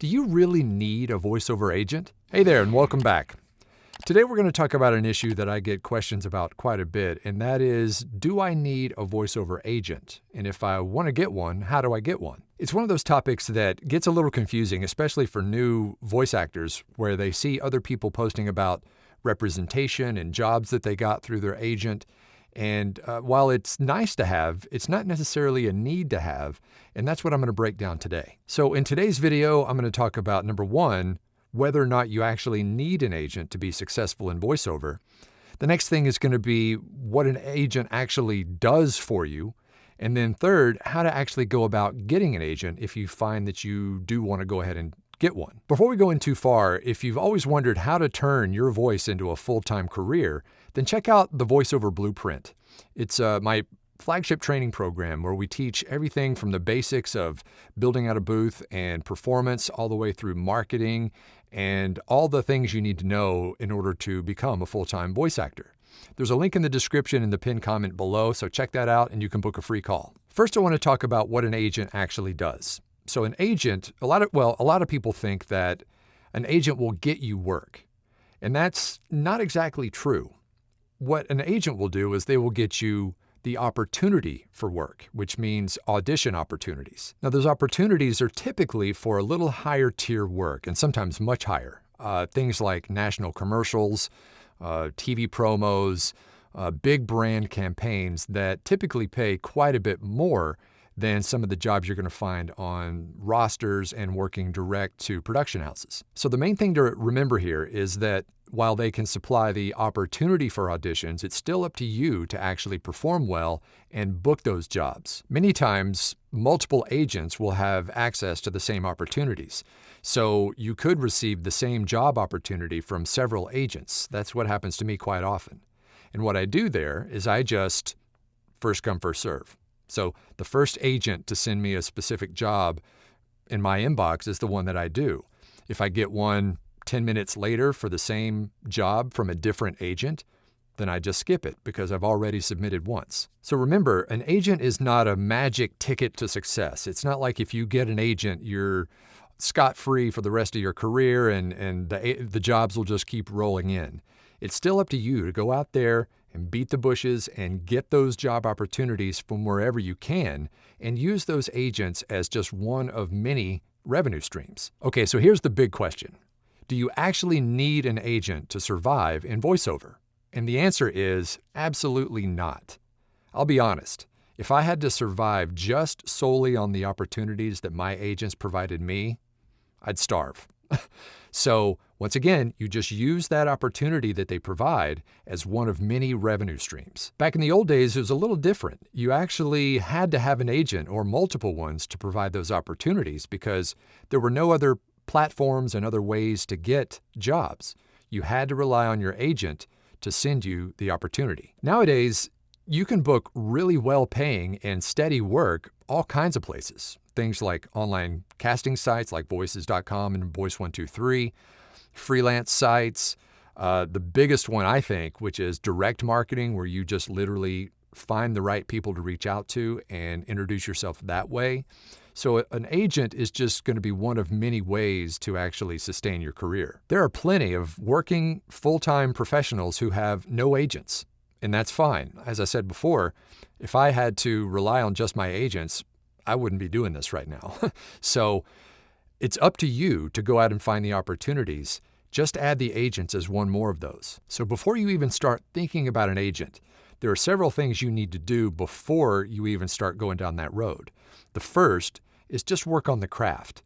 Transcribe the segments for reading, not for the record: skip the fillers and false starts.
Do you really need a voiceover agent? Hey there, and welcome back. Today we're going to talk about an issue that I get questions about quite a bit, and that is, do I need a voiceover agent? And if I want to get one, how do I get one? It's one of those topics that gets a little confusing, especially for new voice actors, where they see other people posting about representation and jobs that they got through their agent. And while it's nice to have, it's not necessarily a need to have, and that's what I'm going to break down today. So in today's video, I'm going to talk about, number one, whether or not you actually need an agent to be successful in voiceover. The next thing is going to be what an agent actually does for you. And then third, how to actually go about getting an agent if you find that you do want to go ahead and get one. Before we go in too far, if you've always wondered how to turn your voice into a full-time career, then check out the VoiceOver Blueprint. It's my flagship training program where we teach everything from the basics of building out a booth and performance all the way through marketing and all the things you need to know in order to become a full-time voice actor. There's a link in the description in the pinned comment below, so check that out and you can book a free call. First, I want to talk about what an agent actually does. So an agent, a lot of people think that an agent will get you work, and that's not exactly true. What an agent will do is they will get you the opportunity for work, which means audition opportunities. Now, those opportunities are typically for a little higher tier work, and sometimes much higher. Things like national commercials, TV promos, big brand campaigns that typically pay quite a bit more than some of the jobs you're going to find on rosters and working direct to production houses. So the main thing to remember here is that while they can supply the opportunity for auditions, it's still up to you to actually perform well and book those jobs. Many times, multiple agents will have access to the same opportunities. So you could receive the same job opportunity from several agents. That's what happens to me quite often. And what I do there is I just first come, first serve. So the first agent to send me a specific job in my inbox is the one that I do. If I get one 10 minutes later for the same job from a different agent, then I just skip it because I've already submitted once. So remember, an agent is not a magic ticket to success. It's not like if you get an agent, you're scot-free for the rest of your career and the jobs will just keep rolling in. It's still up to you to go out there and beat the bushes and get those job opportunities from wherever you can and use those agents as just one of many revenue streams. Okay, so here's the big question. Do you actually need an agent to survive in voiceover? And the answer is absolutely not. I'll be honest. If I had to survive just solely on the opportunities that my agents provided me, I'd starve. So once again, you just use that opportunity that they provide as one of many revenue streams. Back in the old days, it was a little different. You actually had to have an agent or multiple ones to provide those opportunities because there were no other platforms and other ways to get jobs. You had to rely on your agent to send you the opportunity. Nowadays, you can book really well-paying and steady work all kinds of places. Things like online casting sites like voices.com and Voice123, freelance sites, the biggest one I think, which is direct marketing, where you just literally find the right people to reach out to and introduce yourself that way. So an agent is just going to be one of many ways to actually sustain your career. There are plenty of working full-time professionals who have no agents, and that's fine. As I said before, if I had to rely on just my agents, I wouldn't be doing this right now. So it's up to you to go out and find the opportunities. Just add the agents as one more of those. So before you even start thinking about an agent, there are several things you need to do before you even start going down that road. The first is just work on the craft.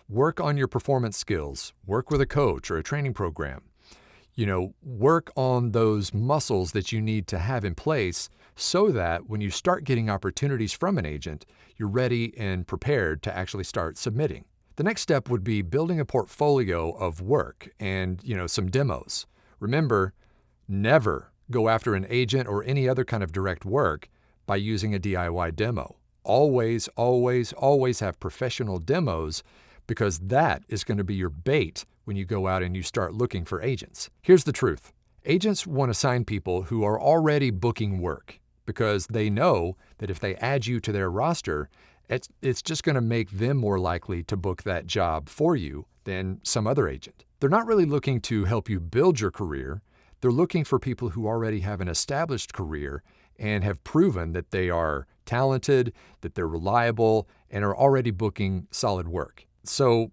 Work on your performance skills, work with a coach or a training program. Work on those muscles that you need to have in place so that when you start getting opportunities from an agent, you're ready and prepared to actually start submitting. The next step would be building a portfolio of work and, some demos. Remember, never go after an agent or any other kind of direct work by using a DIY demo. Always, always, always have professional demos because that is going to be your bait when you go out and you start looking for agents. Here's the truth. Agents want to sign people who are already booking work because they know that if they add you to their roster, it's just going to make them more likely to book that job for you than some other agent. They're not really looking to help you build your career. They're looking for people who already have an established career and have proven that they are talented, that they're reliable, and are already booking solid work. So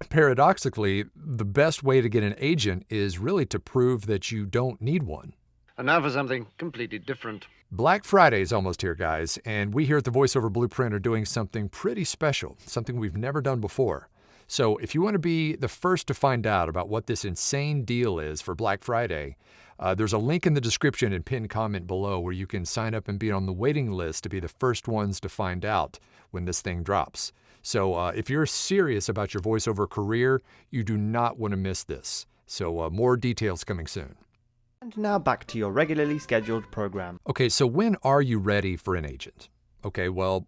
paradoxically, the best way to get an agent is really to prove that you don't need one. And now for something completely different. Black Friday is almost here, guys, and we here at the VoiceOver Blueprint are doing something pretty special, something we've never done before. So if you want to be the first to find out about what this insane deal is for Black Friday, there's a link in the description and pinned comment below where you can sign up and be on the waiting list to be the first ones to find out when this thing drops. So if you're serious about your voiceover career, you do not want to miss this. So more details coming soon. And now back to your regularly scheduled program. Okay, so when are you ready for an agent? Okay, well,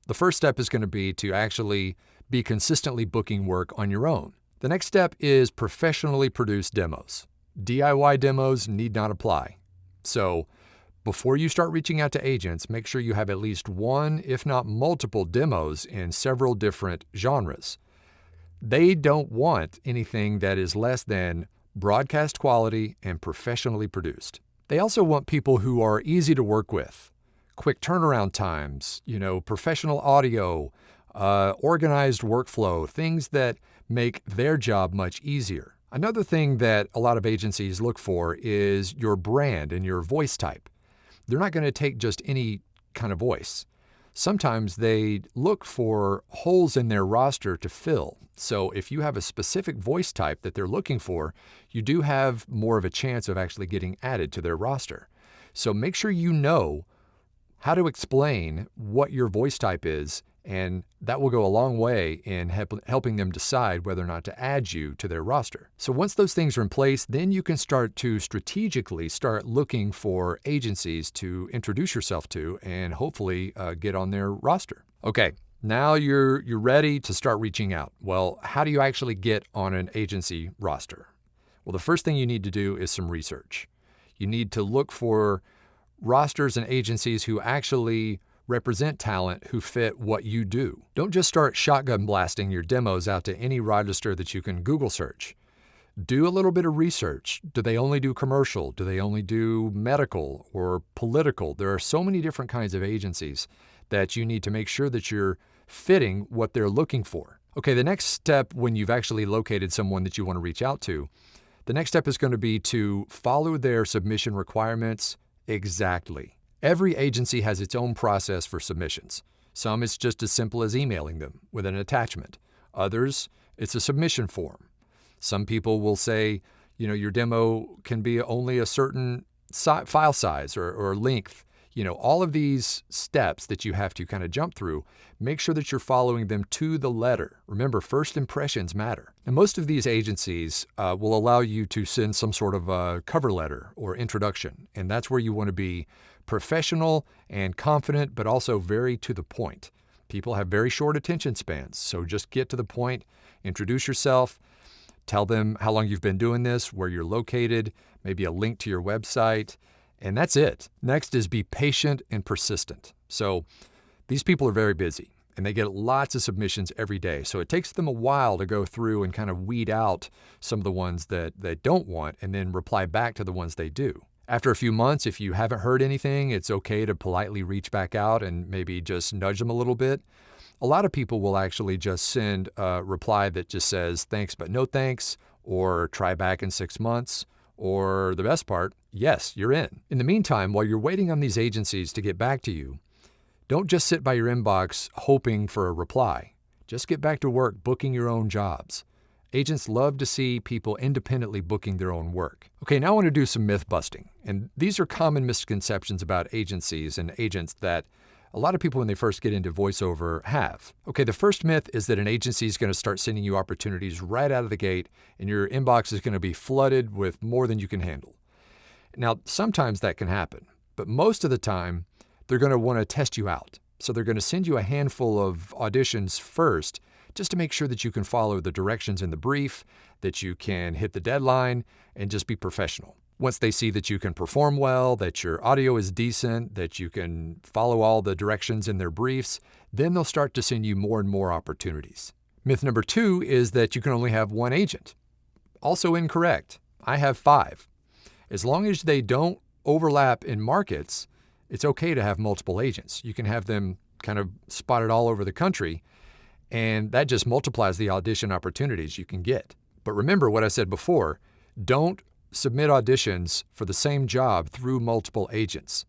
the first step is going to be to actually be consistently booking work on your own. The next step is professionally produced demos. DIY demos need not apply. So before you start reaching out to agents, make sure you have at least one, if not multiple demos in several different genres. They don't want anything that is less than broadcast quality and professionally produced. They also want people who are easy to work with, quick turnaround times, professional audio, organized workflow, things that make their job much easier. Another thing that a lot of agencies look for is your brand and your voice type. They're not going to take just any kind of voice. Sometimes they look for holes in their roster to fill. So if you have a specific voice type that they're looking for, you do have more of a chance of actually getting added to their roster. So make sure you know how to explain what your voice type is, and that will go a long way in helping them decide whether or not to add you to their roster. So once those things are in place, then you can start to strategically start looking for agencies to introduce yourself to and hopefully get on their roster. Okay, now you're ready to start reaching out. Well, how do you actually get on an agency roster? Well, the first thing you need to do is some research. You need to look for rosters and agencies who actually represent talent who fit what you do. Don't just start shotgun blasting your demos out to any register that you can Google search. Do a little bit of research. Do they only do commercial? Do they only do medical or political? There are so many different kinds of agencies that you need to make sure that you're fitting what they're looking for. Okay, the next step when you've actually located someone that you want to reach out to, the next step is going to be to follow their submission requirements exactly. Every agency has its own process for submissions. Some it's just as simple as emailing them with an attachment. Others, it's a submission form. Some people will say, your demo can be only a certain file size or length. All of these steps that you have to kind of jump through, make sure that you're following them to the letter. Remember, first impressions matter. And most of these agencies will allow you to send some sort of a cover letter or introduction. And that's where you want to be professional and confident, but also very to the point. People have very short attention spans, so just get to the point, introduce yourself, tell them how long you've been doing this, where you're located, maybe a link to your website, and that's it. Next is be patient and persistent. So these people are very busy, and they get lots of submissions every day, so it takes them a while to go through and kind of weed out some of the ones that they don't want and then reply back to the ones they do. After a few months, if you haven't heard anything, it's okay to politely reach back out and maybe just nudge them a little bit. A lot of people will actually just send a reply that just says, thanks but no thanks, or try back in 6 months, or the best part, yes, you're in. In the meantime, while you're waiting on these agencies to get back to you, don't just sit by your inbox hoping for a reply. Just get back to work booking your own jobs. Agents love to see people independently booking their own work. Okay, now I want to do some myth busting. And these are common misconceptions about agencies and agents that a lot of people when they first get into voiceover have. Okay, the first myth is that an agency is going to start sending you opportunities right out of the gate and your inbox is going to be flooded with more than you can handle. Now, sometimes that can happen, but most of the time they're going to want to test you out. So they're going to send you a handful of auditions first just to make sure that you can follow the directions in the brief, that you can hit the deadline, and just be professional. Once they see that you can perform well, that your audio is decent, that you can follow all the directions in their briefs, then they'll start to send you more and more opportunities. Myth number 2 is that you can only have one agent. Also incorrect. I have 5. As long as they don't overlap in markets, it's okay to have multiple agents. You can have them kind of spotted all over the country, and that just multiplies the audition opportunities you can get. But remember what I said before, don't submit auditions for the same job through multiple agents.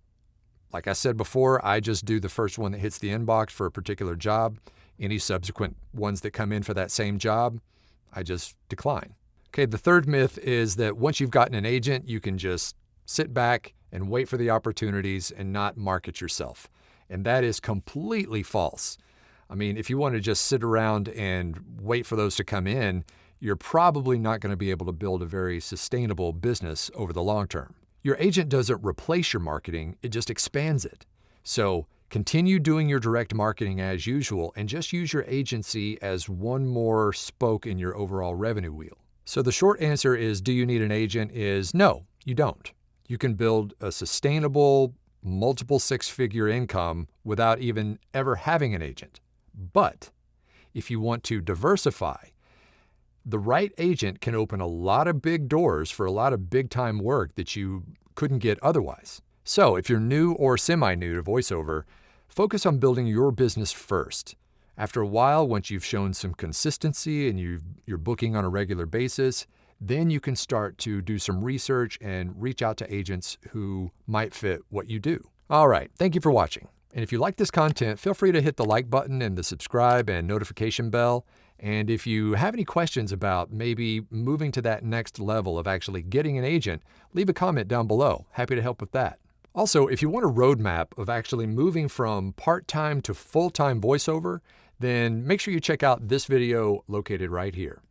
Like I said before, I just do the first one that hits the inbox for a particular job. Any subsequent ones that come in for that same job, I just decline. Okay, the third myth is that once you've gotten an agent, you can just sit back and wait for the opportunities and not market yourself. And that is completely false. I mean, if you want to just sit around and wait for those to come in, you're probably not going to be able to build a very sustainable business over the long term. Your agent doesn't replace your marketing, it just expands it. So continue doing your direct marketing as usual and just use your agency as one more spoke in your overall revenue wheel. So the short answer is, do you need an agent? Is no, you don't. You can build a sustainable, multiple six-figure income without even ever having an agent. But if you want to diversify, the right agent can open a lot of big doors for a lot of big-time work that you couldn't get otherwise. So if you're new or semi-new to voiceover, focus on building your business first. After a while, once you've shown some consistency and you're booking on a regular basis, then you can start to do some research and reach out to agents who might fit what you do. All right, thank you for watching. And if you like this content, feel free to hit the like button and the subscribe and notification bell. And if you have any questions about maybe moving to that next level of actually getting an agent, leave a comment down below. Happy to help with that. Also, if you want a roadmap of actually moving from part-time to full-time voiceover, then make sure you check out this video located right here.